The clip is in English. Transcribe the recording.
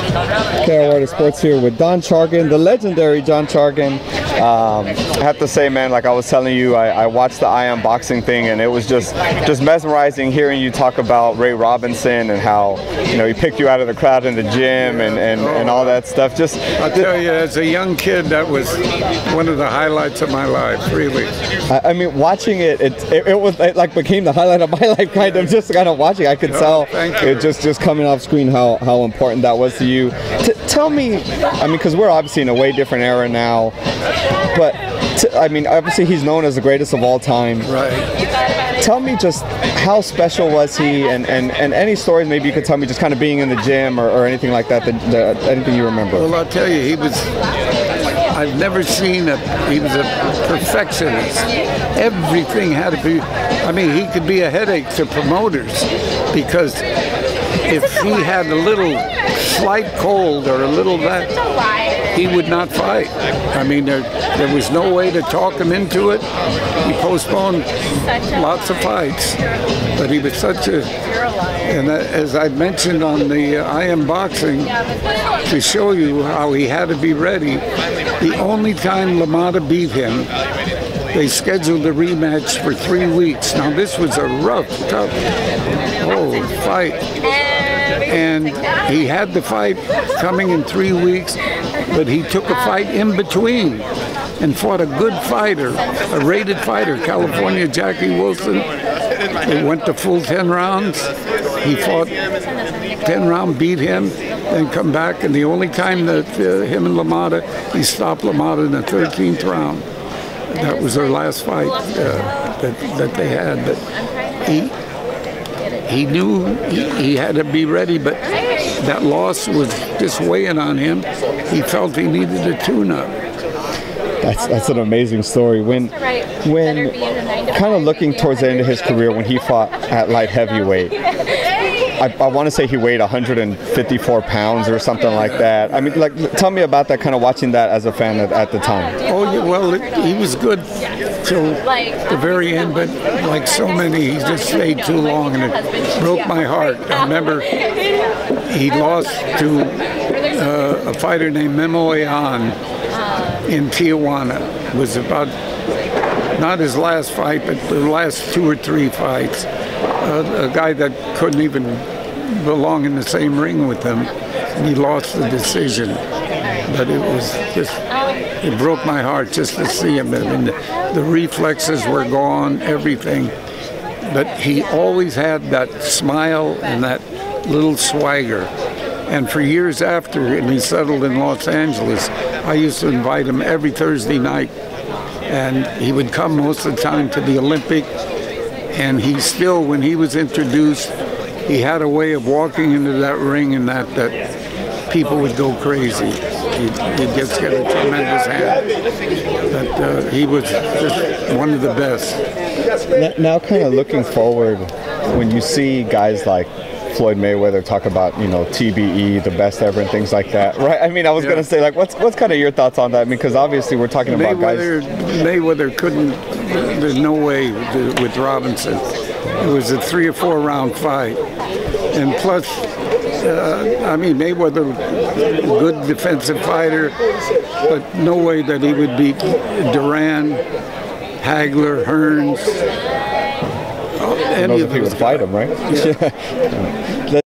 KRW Sports here with Don Chargin, the legendary Don Chargin. I have to say, man, like I was telling you, I watched the I Am Boxing thing, and it was just mesmerizing hearing you talk about Ray Robinson and how, you know, he picked you out of the crowd in the gym and all that stuff. I'll tell you, as a young kid, that was one of the highlights of my life, really. I mean, watching it like became the highlight of my life, kind of watching. I could tell it just coming off screen how important that was to you. Tell me, I mean, because we're obviously in a way different era now, but I mean, obviously he's known as the greatest of all time. Right. Tell me just how special was he, and any stories maybe you could tell me, just kind of being in the gym or anything like that, anything you remember. Well, I'll tell you, I've never seen he was a perfectionist. Everything had to be, I mean, he could be a headache to promoters, because if he had a little slight cold or a little that, he would not fight. I mean, there was no way to talk him into it. He postponed lots of fights, but he was such a, and as I mentioned on the I Am Boxing, to show you how he had to be ready, the only time Lamotta beat him, they scheduled a rematch for 3 weeks. Now this was a rough, tough, fight. And he had the fight coming in 3 weeks, but he took a fight in between and fought a good fighter, a rated fighter, California Jackie Wilson. They went to full 10 rounds. He fought 10 rounds, beat him, then come back. And the only time that him and Lamotta, he stopped Lamotta in the 13th round. That was their last fight that they had. But he knew he had to be ready, but that loss was just weighing on him. He felt he needed a tune-up. That's an amazing story. When kind of looking towards the end of his career, when he fought at light heavyweight, I want to say he weighed 154 pounds or something like that. I mean, like, tell me about that, kind of watching that as a fan at the time. Oh, yeah, well, he was good till the very end, but like so many, he just stayed too long, and it broke my heart. I remember he lost to a fighter named Memo Ayan in Tijuana. It was about, not his last fight, but the last 2 or 3 fights. A guy that couldn't even belong in the same ring with him, and he lost the decision. But it was just, it broke my heart just to see him. I mean, the reflexes were gone, everything. But he always had that smile and that little swagger. And for years after, and he settled in Los Angeles, I used to invite him every Thursday night. And he would come most of the time to the Olympic. And he still, when he was introduced, he had a way of walking into that ring, and that people would go crazy. He'd just get a tremendous hand. But he was just one of the best. Now kind of looking forward, when you see guys like Floyd Mayweather talk about, you know, TBE, the best ever, and things like that, right? I mean, I was going to say, like, what's kind of your thoughts on that? Because obviously we're talking about guys. Mayweather couldn't, there's no way with Robinson. It was a 3 or 4 round fight. And plus, I mean, Mayweather, a good defensive fighter, but no way that he would beat Duran, Hagler, Hearns. Any of those if he would fight him, right? Yeah.